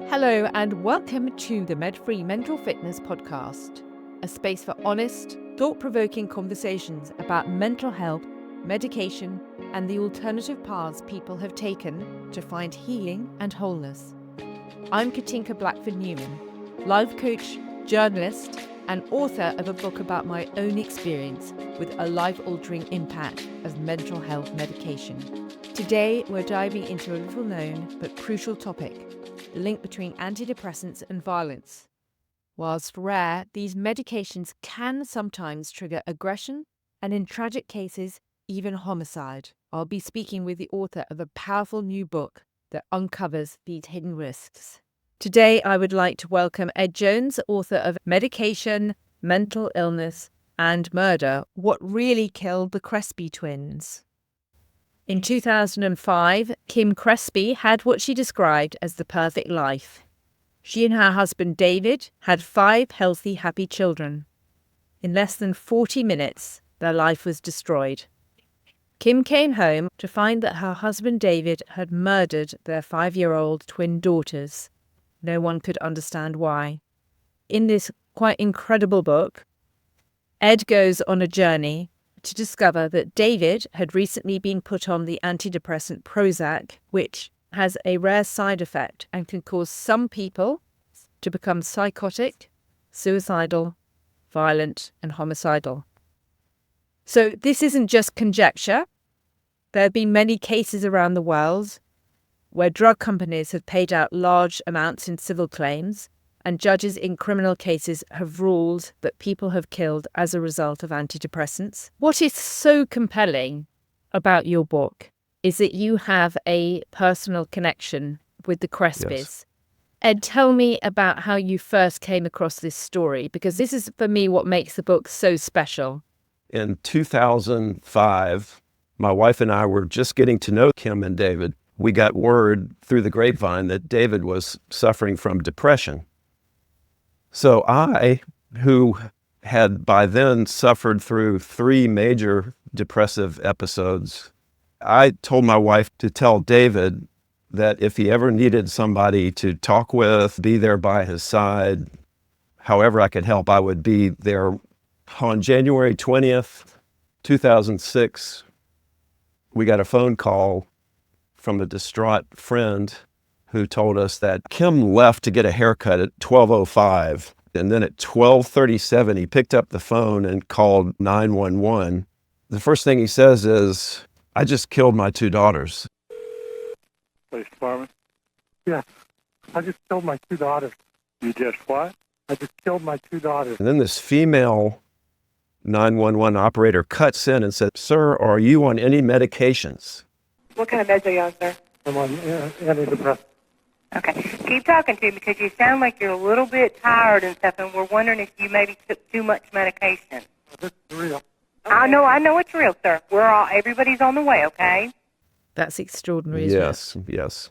Hello and welcome to the Med-Free Mental Fitness Podcast, a space for honest, thought-provoking conversations about mental health, medication, and the alternative paths people have taken to find healing and wholeness. I'm Katinka Blackford Newman, life coach, journalist, and author of a book about my own experience with a life-altering impact of mental health medication. Today, we're diving into a little-known but crucial topic: the link between antidepressants and violence. Whilst rare, these medications can sometimes trigger aggression and, in tragic cases, even homicide. I'll be speaking with the author of a powerful new book that uncovers these hidden risks. Today, I would like to welcome Ed Jones, author of Medication, Mental Illness, and Murder: What Really Killed the Crespi Twins. In 2005, Kim Crespi had what she described as the perfect life. She and her husband David had 5 healthy, happy children. In less than 40 minutes, their life was destroyed. Kim came home to find that her husband David had murdered their 5-year-old twin daughters. No one could understand why. In this quite incredible book, Ed goes on a journey to discover that David had recently been put on the antidepressant Prozac, which has a rare side effect and can cause some people to become psychotic, suicidal, violent, and homicidal. So this isn't just conjecture. There have been many cases around the world where drug companies have paid out large amounts in civil claims, and judges in criminal cases have ruled that people have killed as a result of antidepressants. What is so compelling about your book is that you have a personal connection with the Crespis. Yes. Ed, tell me about how you first came across this story, because this is, for me, what makes the book so special. In 2005, my wife and I were just getting to know Kim and David. We got word through the grapevine that David was suffering from depression. So I, who had by then suffered through 3 major depressive episodes, I told my wife to tell David that if he ever needed somebody to talk with, be there by his side, however I could help, I would be there. On January 20th, 2006, we got a phone call from a distraught friend who told us that Kim left to get a haircut at 12:05. And then at 12:37, he picked up the phone and called 911. The first thing he says is, "I just killed my 2 daughters." Police department? Yeah, I just killed my 2 daughters. You just what? I just killed my 2 daughters. And then this female 911 operator cuts in and said, "Sir, are you on any medications?" What kind of meds are you on, sir? I'm on antidepressants. Okay. Keep talking to me because you sound like you're a little bit tired and stuff, and we're wondering if you maybe took too much medication. This is real. Okay. I know it's real, sir. Everybody's on the way, okay? That's extraordinary, isn't it? Yes.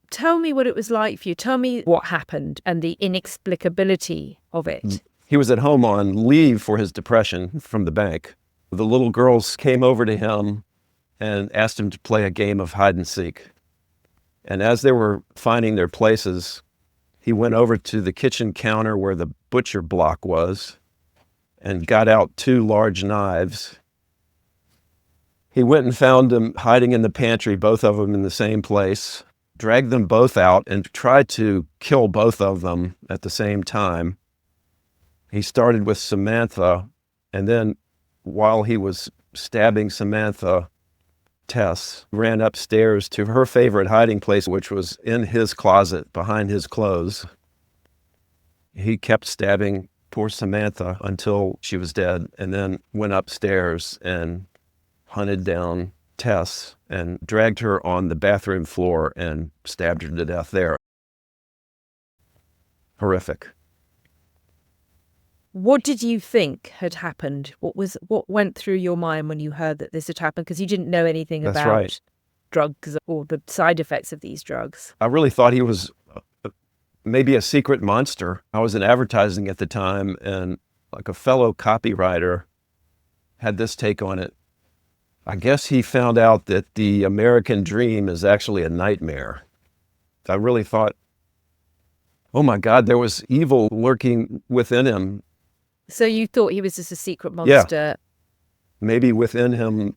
Tell me what it was like for you. Tell me what happened and the inexplicability of it. He was at home on leave for his depression from the bank. The little girls came over to him and asked him to play a game of hide and seek. And as they were finding their places, he went over to the kitchen counter where the butcher block was and got out 2 large knives. He went and found them hiding in the pantry, both of them in the same place, dragged them both out and tried to kill both of them at the same time. He started with Samantha, and then while he was stabbing Samantha, Tess ran upstairs to her favorite hiding place, which was in his closet behind his clothes. He kept stabbing poor Samantha until she was dead, and then went upstairs and hunted down Tess and dragged her on the bathroom floor and stabbed her to death there. Horrific. What did you think had happened? What went through your mind when you heard that this had happened? Because you didn't know anything That's about right. drugs or the side effects of these drugs. I really thought he was maybe a secret monster. I was in advertising at the time, and like a fellow copywriter had this take on it. I guess he found out that the American dream is actually a nightmare. I really thought oh my God, there was evil lurking within him. So you thought he was just a secret Yeah. monster? Maybe within him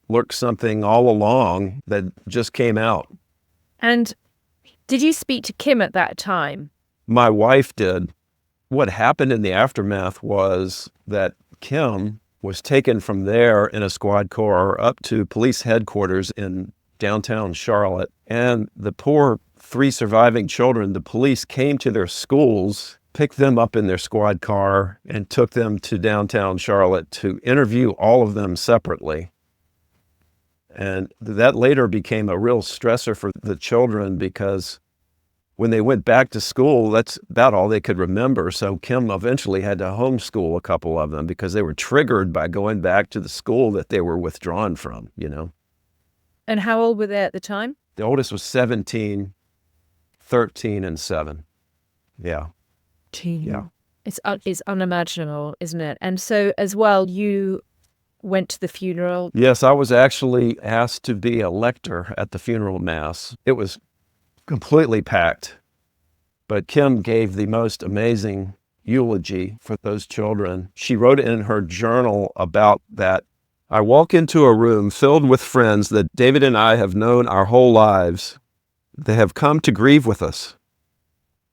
lurked something all along that just came out. And did you speak to Kim at that time? My wife did. What happened in the aftermath was that Kim was taken from there in a squad car up to police headquarters in downtown Charlotte. And the poor 3 surviving children, the police came to their schools, picked them up in their squad car, and took them to downtown Charlotte to interview all of them separately. And that later became a real stressor for the children because when they went back to school, that's about all they could remember. So Kim eventually had to homeschool a couple of them because they were triggered by going back to the school that they were withdrawn from, you know. And how old were they at the time? The oldest was 17, 13, and 7. Yeah. Yeah. It's unimaginable, isn't it? And so as well, you went to the funeral. Yes, I was actually asked to be a lector at the funeral mass. It was completely packed, but Kim gave the most amazing eulogy for those children. She wrote in her journal about that. I walk into a room filled with friends that David and I have known our whole lives. They have come to grieve with us.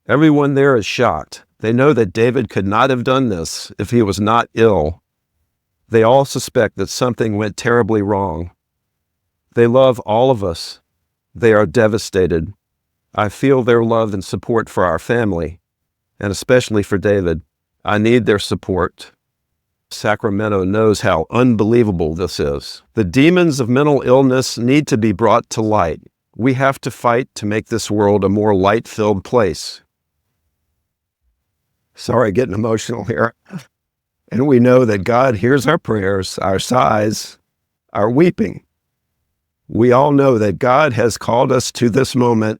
Everyone there is shocked. They know that David could not have done this if he was not ill. They all suspect that something went terribly wrong. They love all of us. They are devastated. I feel their love and support for our family, and especially for David. I need their support. Sacramento knows how unbelievable this is. The demons of mental illness need to be brought to light. We have to fight to make this world a more light-filled place. Sorry, getting emotional here. And we know that God hears our prayers, our sighs, our weeping. We all know that God has called us to this moment.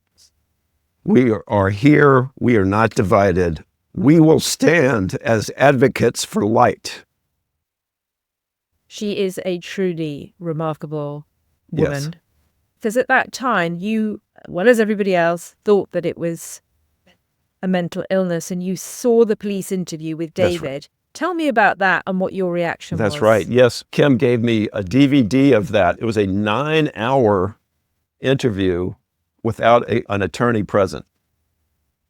We are here. We are not divided. We will stand as advocates for light. She is a truly remarkable woman. Yes. Because at that time, you, well as everybody else, thought that it was a mental illness, and you saw the police interview with That's David. right. Tell me about that and what your reaction was. That's right. Yes, Kim gave me a DVD of that. It was a 9-hour interview without an attorney present.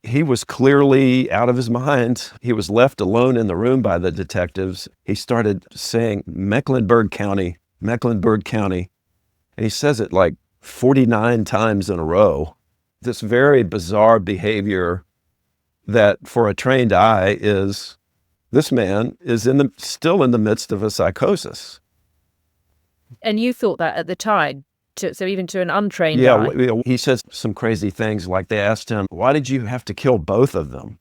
He was clearly out of his mind. He was left alone in the room by the detectives. He started saying Mecklenburg County, Mecklenburg County. And he says it like 49 times in a row. This very bizarre behavior that for a trained eye is, this man is still in the midst of a psychosis. And you thought that at the time, so even to an untrained eye. Yeah, he says some crazy things, like they asked him, why did you have to kill both of them?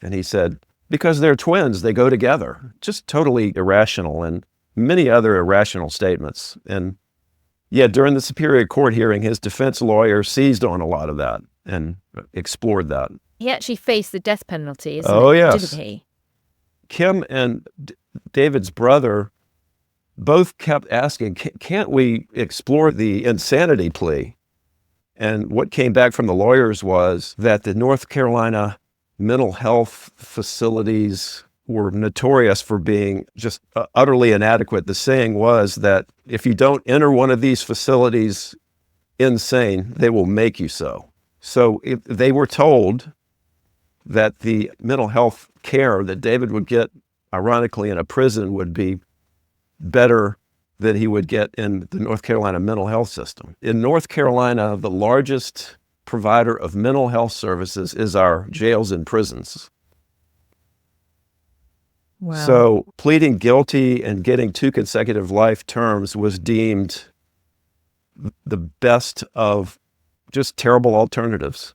And he said, because they're twins, they go together. Just totally irrational, and many other irrational statements. And yeah, during the Superior Court hearing, his defense lawyer seized on a lot of that and explored that. He actually faced the death penalty, Yes. didn't he? Kim and David's brother both kept asking, can't we explore the insanity plea? And what came back from the lawyers was that the North Carolina mental health facilities were notorious for being just utterly inadequate. The saying was that if you don't enter one of these facilities insane, they will make you so. So if they were told that the mental health care that David would get, ironically, in a prison would be better than he would get in the North Carolina mental health system. In North Carolina, the largest provider of mental health services is our jails and prisons. Wow. So pleading guilty and getting 2 consecutive life terms was deemed the best of just terrible alternatives.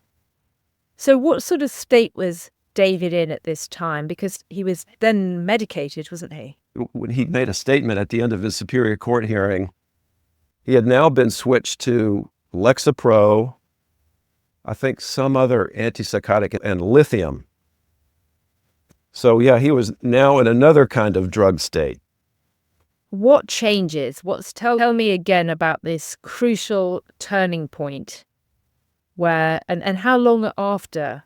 So what sort of state was David in at this time? Because he was then medicated, wasn't he? When he made a statement at the end of his Superior Court hearing, he had now been switched to Lexapro, I think some other antipsychotic, and lithium. So yeah, he was now in another kind of drug state. What changes? Tell me again about this crucial turning point where, and how long after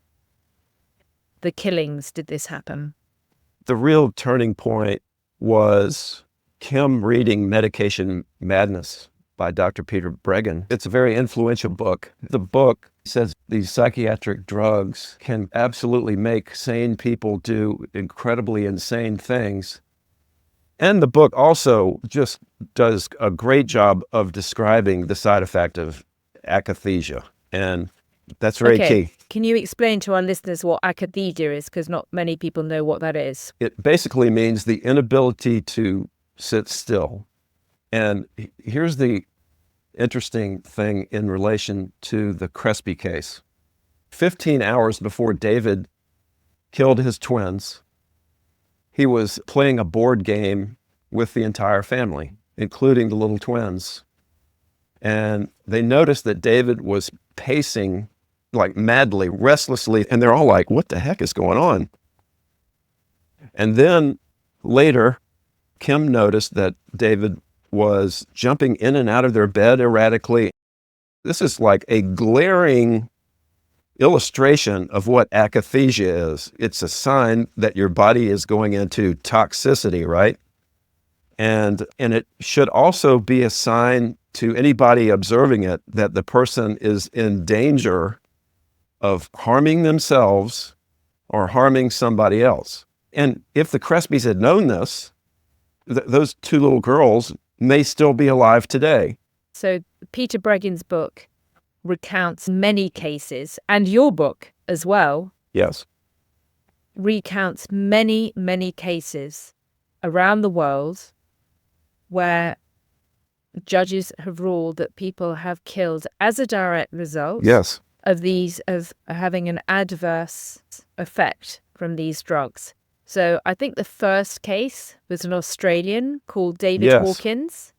the killings did this happen? The real turning point was Kim reading Medication Madness by Dr. Peter Breggin. It's a very influential book. The book says these psychiatric drugs can absolutely make sane people do incredibly insane things. And the book also just does a great job of describing the side effect of akathisia. And that's very key. Can you explain to our listeners what akathisia is? Because not many people know what that is. It basically means the inability to sit still. And here's the interesting thing in relation to the Crespi case. 15 hours before David killed his twins, he was playing a board game with the entire family, including the little twins. And they noticed that David was pacing like madly, restlessly, and they're all like, what the heck is going on? And then later, Kim noticed that David was jumping in and out of their bed erratically. This is like a glaring illustration of what akathisia is. It's a sign that your body is going into toxicity, right? And it should also be a sign to anybody observing it that the person is in danger of harming themselves or harming somebody else. And if the Crespis had known this, those two little girls may still be alive today. So Peter Breggin's book recounts many cases, and your book as well. Yes. Recounts many, many cases around the world where judges have ruled that people have killed as a direct result Yes. of having an adverse effect from these drugs. So I think the first case was an Australian called David Hawkins,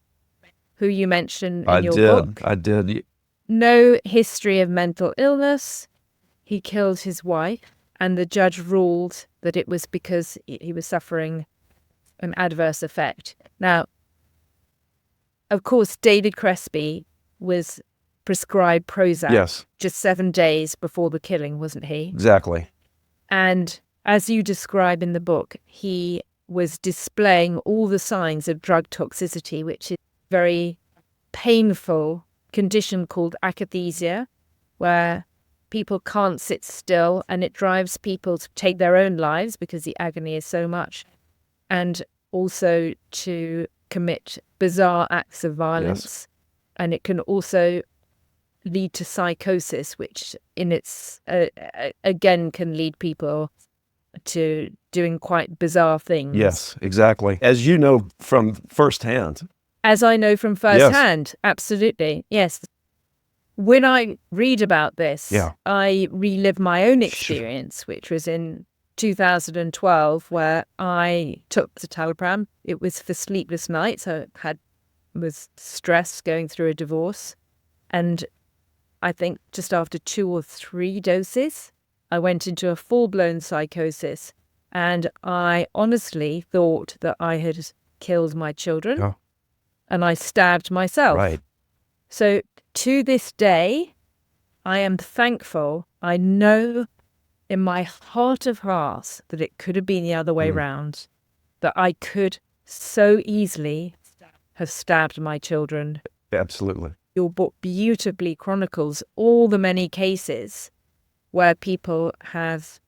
who you mentioned in your book. I did. No history of mental illness. He killed his wife, and the judge ruled that it was because he was suffering an adverse effect. Now, of course, David Crespi was prescribed Prozac just 7 days before the killing, wasn't he? Exactly. And as you describe in the book, he was displaying all the signs of drug toxicity, which is a very painful condition called akathisia, where people can't sit still and it drives people to take their own lives because the agony is so much, and also to commit bizarre acts of violence. Yes. And it can also lead to psychosis, which in its again can lead people to doing quite bizarre things. Yes, exactly. As you know from firsthand. As I know from firsthand, absolutely, yes. When I read about this, I relive my own experience, which was in 2012, where I took citalopram. It was for sleepless nights. I was stressed going through a divorce, and I think just after 2 or 3 doses, I went into a full-blown psychosis, and I honestly thought that I had killed my children, and I stabbed myself. Right. So to this day, I am thankful. I know in my heart of hearts that it could have been the other way round, that I could so easily have stabbed my children. Absolutely. Your book beautifully chronicles all the many cases where people have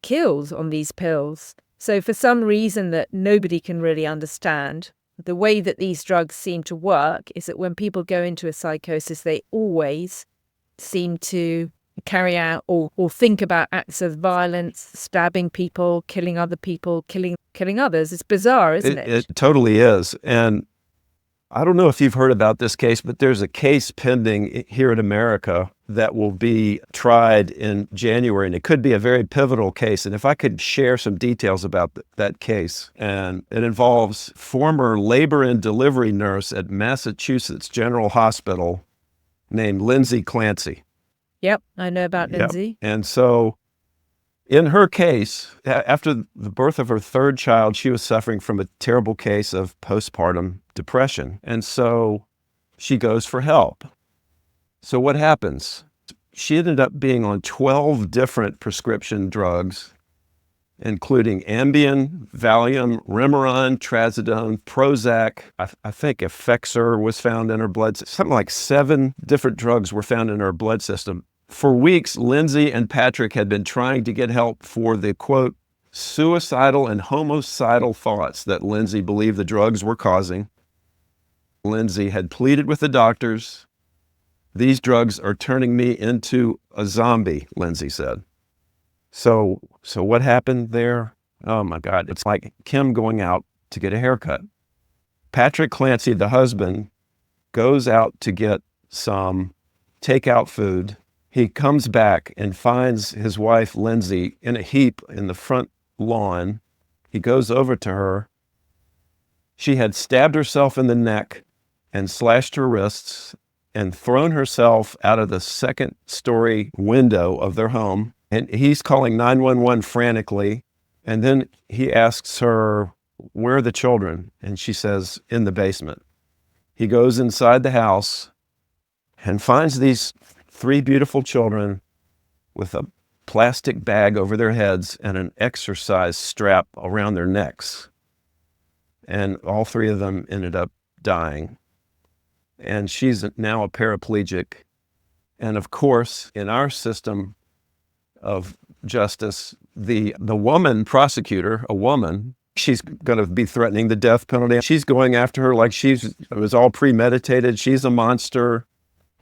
killed on these pills. So for some reason that nobody can really understand, the way that these drugs seem to work is that when people go into a psychosis, they always seem to carry out or think about acts of violence, stabbing people, killing other people, killing others. It's bizarre, isn't it? It totally is. And I don't know if you've heard about this case, but there's a case pending here in America that will be tried in January, and it could be a very pivotal case. And if I could share some details about that case, and it involves former labor and delivery nurse at Massachusetts General Hospital named Lindsay Clancy. Yep, I know about Lindsay. And so in her case, after the birth of her third child, she was suffering from a terrible case of postpartum depression. And so she goes for help. So what happens? She ended up being on 12 different prescription drugs, including Ambien, Valium, Remeron, Trazodone, Prozac. I think Effexor was found in her blood. Something like 7 different drugs were found in her blood system. For weeks, Lindsay and Patrick had been trying to get help for the, quote, suicidal and homicidal thoughts that Lindsay believed the drugs were causing. Lindsay had pleaded with the doctors. These drugs are turning me into a zombie, Lindsay said. So what happened there? Oh my God, it's like Kim going out to get a haircut. Patrick Clancy, the husband, goes out to get some takeout food. He comes back and finds his wife, Lindsay, in a heap in the front lawn. He goes over to her. She had stabbed herself in the neck and slashed her wrists and thrown herself out of the second-story window of their home. And he's calling 911 frantically. And then he asks her, where are the children? And she says, in the basement. He goes inside the house and finds these 3 beautiful children with a plastic bag over their heads and an exercise strap around their necks. And all 3 of them ended up dying. And she's now a paraplegic. And of course, in our system of justice, the woman prosecutor, a woman, she's going to be threatening the death penalty. She's going after her like it was all premeditated. She's a monster.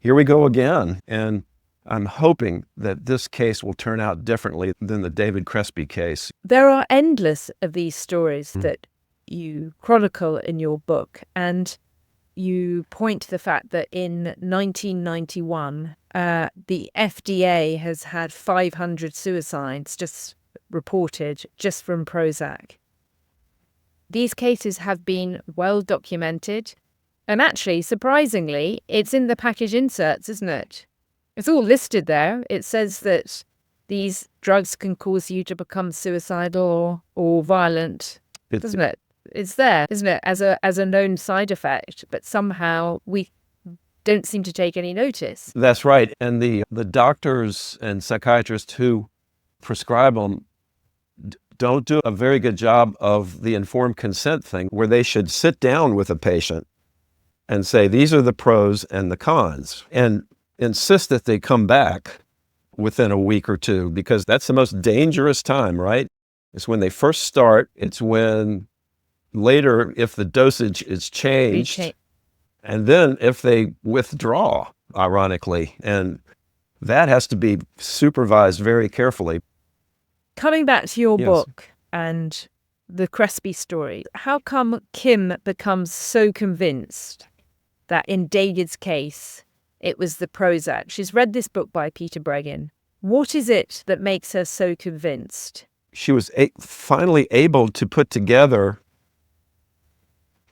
Here we go again. And I'm hoping that this case will turn out differently than the David Crespi case. There are endless of these stories that you chronicle in your book, and you point to the fact that in 1991, the FDA has had 500 suicides just reported just from Prozac. These cases have been well documented, and actually, surprisingly, it's in the package inserts, isn't it? It's all listed there. It says that these drugs can cause you to become suicidal or violent, doesn't it? It's there, isn't it, as a known side effect, but somehow we don't seem to take any notice. That's right. And the doctors and psychiatrists who prescribe them don't do a very good job of the informed consent thing, where they should sit down with a patient and say, these are the pros and the cons, and insist that they come back within a week or 2, because that's the most dangerous time, right? It's when they first start. It's when later, if the dosage is changed, and then if they withdraw, ironically, and that has to be supervised very carefully. Coming back to your book and the Crespi story, how come Kim becomes so convinced that in David's case, it was the Prozac? She's read this book by Peter Breggin. What is it that makes her so convinced? She was finally able to put together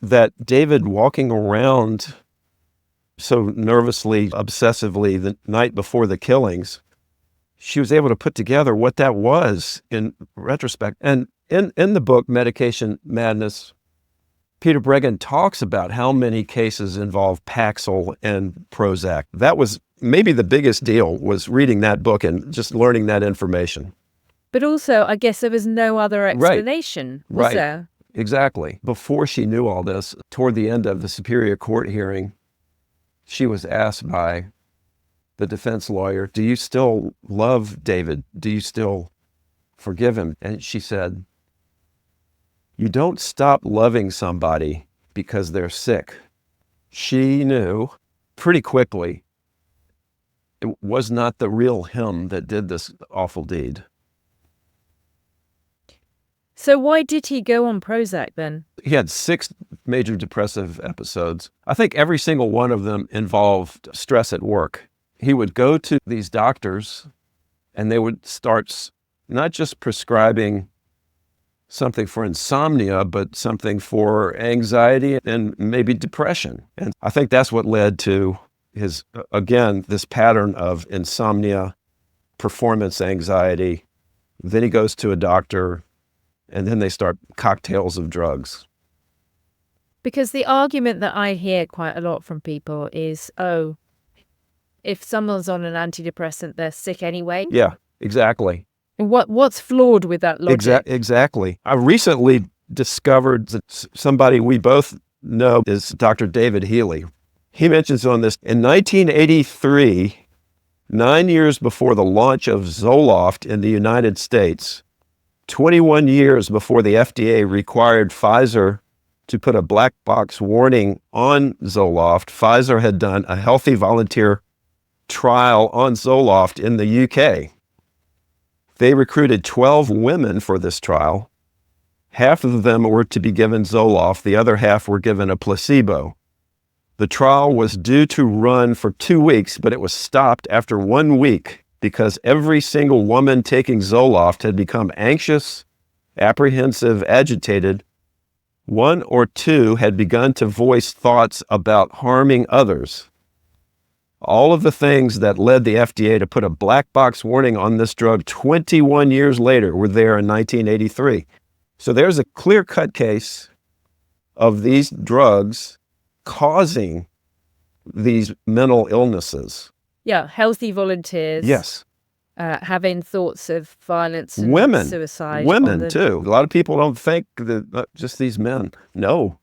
that David walking around so nervously, obsessively the night before the killings, she was able to put together what that was in retrospect. And in the book, Medication Madness, Peter Breggin talks about how many cases involve Paxil and Prozac. That was maybe the biggest deal, was reading that book and just learning that information. But also, I guess there was no other explanation, was there? Exactly. Before she knew all this, toward the end of the Superior Court hearing, she was asked by the defense lawyer, do you still love David? Do you still forgive him? And she said, you don't stop loving somebody because they're sick. She knew pretty quickly it was not the real him that did this awful deed. So why did he go on Prozac then? He had 6 major depressive episodes. I think every single one of them involved stress at work. He would go to these doctors and they would start not just prescribing something for insomnia, but something for anxiety and maybe depression. And I think that's what led to his, again, this pattern of insomnia, performance anxiety. Then he goes to a doctor, and then they start cocktails of drugs. Because the argument that I hear quite a lot from people is, oh, if someone's on an antidepressant, they're sick anyway. Yeah, exactly. What's flawed with that logic? Exactly. I recently discovered that somebody we both know is Dr. David Healy. He mentions on this, in 1983, 9 years before the launch of Zoloft in the United States, 21 years before the FDA required Pfizer to put a black box warning on Zoloft, Pfizer had done a healthy volunteer trial on Zoloft in the UK. They recruited 12 women for this trial. Half of them were to be given Zoloft, the other half were given a placebo. The trial was due to run for 2 weeks, but it was stopped after 1 week because every single woman taking Zoloft had become anxious, apprehensive, agitated. 1 or 2 had begun to voice thoughts about harming others. All of the things that led the FDA to put a black box warning on this drug 21 years later were there in 1983. So there's a clear-cut case of these drugs causing these mental illnesses. Yeah, healthy volunteers. Yes. Having thoughts of violence and Women. suicide. Women, too. A lot of people don't think that just these men. No.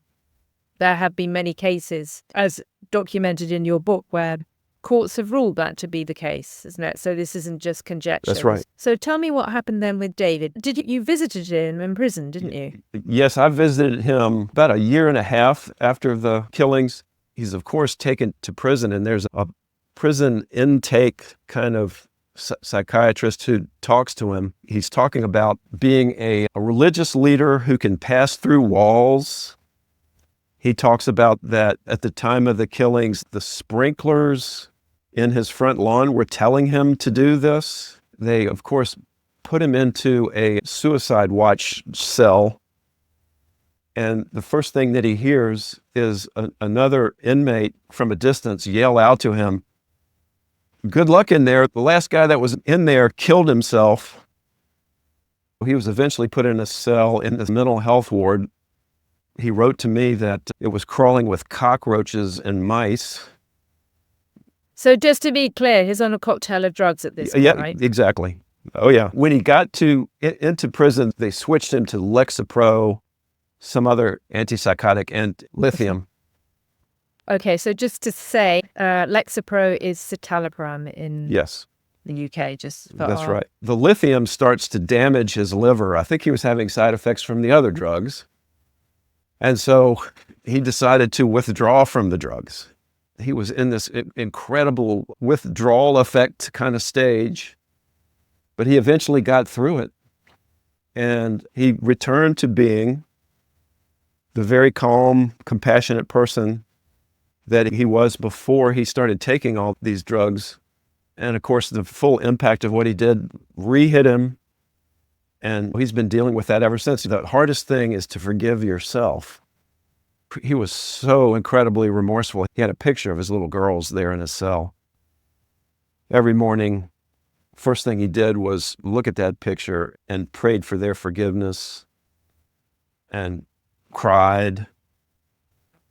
There have been many cases, as documented in your book, where courts have ruled that to be the case, isn't it? So this isn't just conjecture. That's right. So tell me what happened then with David. You visited him in prison, didn't you? Yes, I visited him about a year and a half after the killings. He's, of course, taken to prison, and there's a prison intake kind of psychiatrist who talks to him. He's talking about being a religious leader who can pass through walls. He talks about that at the time of the killings, the sprinklers in his front lawn were telling him to do this. They, of course, put him into a suicide watch cell. And the first thing that he hears is another inmate from a distance yell out to him, "Good luck in there. The last guy that was in there killed himself." He was eventually put in a cell in the mental health ward. He wrote to me that it was crawling with cockroaches and mice. So just to be clear, he's on a cocktail of drugs at this point, right? Exactly. Oh, yeah. When he got into prison, they switched him to Lexapro, some other antipsychotic, and lithium. Okay, so just to say, Lexapro is citalopram in the UK. That's right. The lithium starts to damage his liver. I think he was having side effects from the other drugs. And so he decided to withdraw from the drugs. He was in this incredible withdrawal effect kind of stage, but he eventually got through it. And he returned to being the very calm, compassionate person that he was before he started taking all these drugs. And of course, the full impact of what he did re-hit him. And he's been dealing with that ever since. The hardest thing is to forgive yourself. He was so incredibly remorseful. He had a picture of his little girls there in his cell. Every morning, first thing he did was look at that picture and prayed for their forgiveness and cried.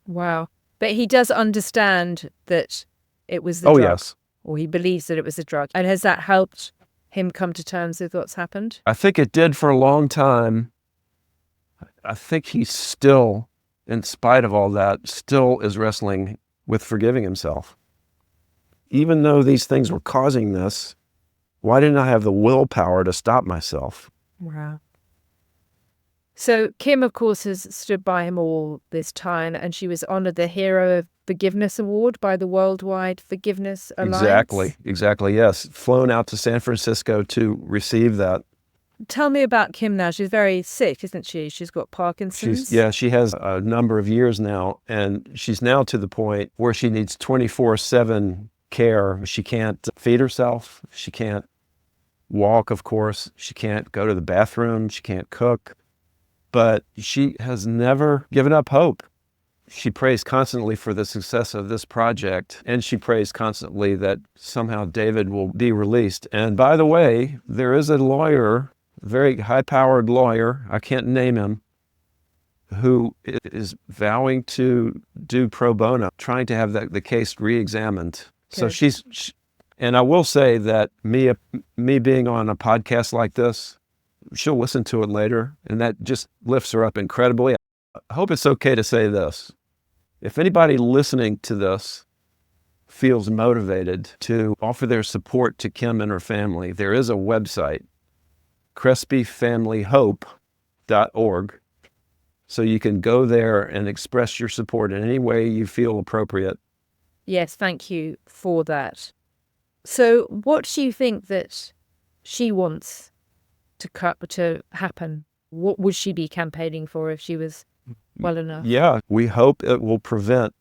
Wow. But he does understand that it was the drug. Oh, yes. Or he believes that it was a drug. And has that helped him come to terms with what's happened? I think it did for a long time. I think he's still, in spite of all that, still is wrestling with forgiving himself. Even though these things were causing this, why didn't I have the willpower to stop myself? Wow. So Kim, of course, has stood by him all this time, and she was honored the Hero of Forgiveness Award by the Worldwide Forgiveness Alliance. Exactly, yes. Flown out to San Francisco to receive that. Tell me about Kim now. She's very sick, isn't she? She's got Parkinson's. She has a number of years now, and she's now to the point where she needs 24/7 care. She can't feed herself. She can't walk, of course. She can't go to the bathroom. She can't cook. But she has never given up hope. She prays constantly for the success of this project, and she prays constantly that somehow David will be released. And by the way, there is a lawyer, a very high-powered lawyer, I can't name him, who is vowing to do pro bono, trying to have the case re-examined. So Good. and I will say that me being on a podcast like this, she'll listen to it later, and that just lifts her up incredibly. I hope it's okay to say this. If anybody listening to this feels motivated to offer their support to Kim and her family, there is a website, CrespiFamilyHope.org. So you can go there and express your support in any way you feel appropriate. Yes, thank you for that. So what do you think that she wants to happen? What would she be campaigning for if she was well enough? Yeah, we hope it will prevent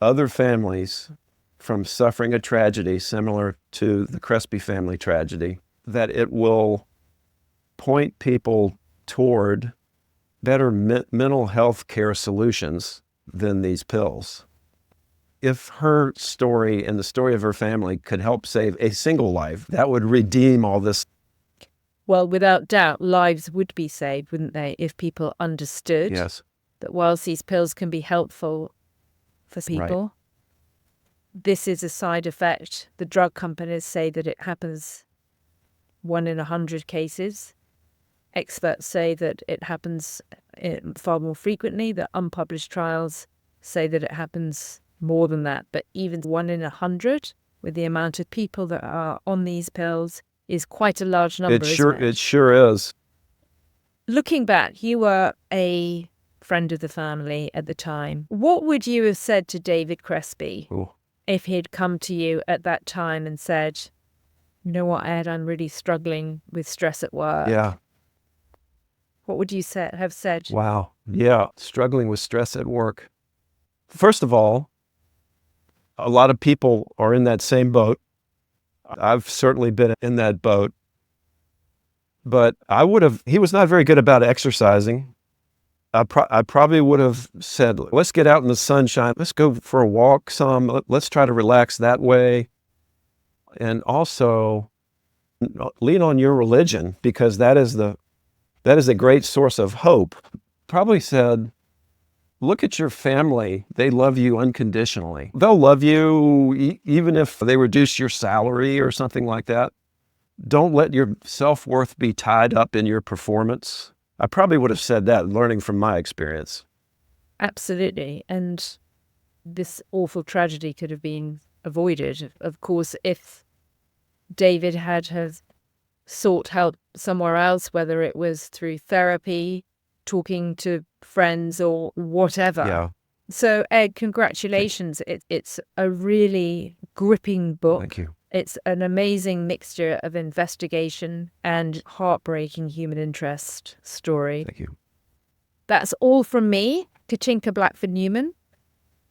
other families from suffering a tragedy similar to the Crespi family tragedy, that it will point people toward better mental health care solutions than these pills. If her story and the story of her family could help save a single life, that would redeem all this. Well, without doubt, lives would be saved, wouldn't they, if people understood Yes. that whilst these pills can be helpful for people, this is a side effect. The drug companies say that it happens 1 in 100 cases. Experts say that it happens far more frequently. The unpublished trials say that it happens more than that. But even 1 in 100, with the amount of people that are on these pills, is quite a large number, isn't it? It sure is. Looking back, you were a friend of the family at the time. What would you have said to David Crespi if he'd come to you at that time and said, you know what, Ed, I'm really struggling with stress at work? Yeah. What would you have said? Wow. Yeah. Struggling with stress at work. First of all, a lot of people are in that same boat. I've certainly been in that boat. But he was not very good about exercising. I probably would have said, let's get out in the sunshine. Let's go for a walk some. Let's try to relax that way. And also lean on your religion, because that is a great source of hope. Probably said, look at your family. They love you unconditionally. They'll love you even if they reduce your salary or something like that. Don't let your self-worth be tied up in your performance. I probably would have said that, learning from my experience. Absolutely. And this awful tragedy could have been avoided. Of course, if David had sought help somewhere else, whether it was through therapy, talking to friends, or whatever. Yeah. So, Ed, congratulations. It's a really gripping book. Thank you. It's an amazing mixture of investigation and heartbreaking human interest story. Thank you. That's all from me, Katinka Blackford Newman.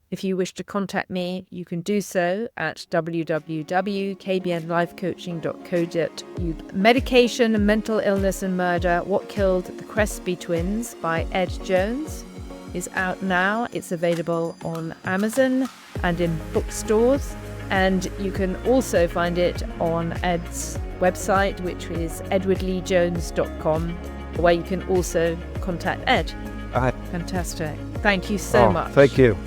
If you wish to contact me, you can do so at www.kbnlifecoaching.co.uk. Medication, Mental Illness and Murder, What Killed the Crespi Twins by Ed Jones is out now. It's available on Amazon and in bookstores. And you can also find it on Ed's website, which is edwardleejones.com, where you can also contact Ed. Hi. Fantastic. Thank you so much. Thank you.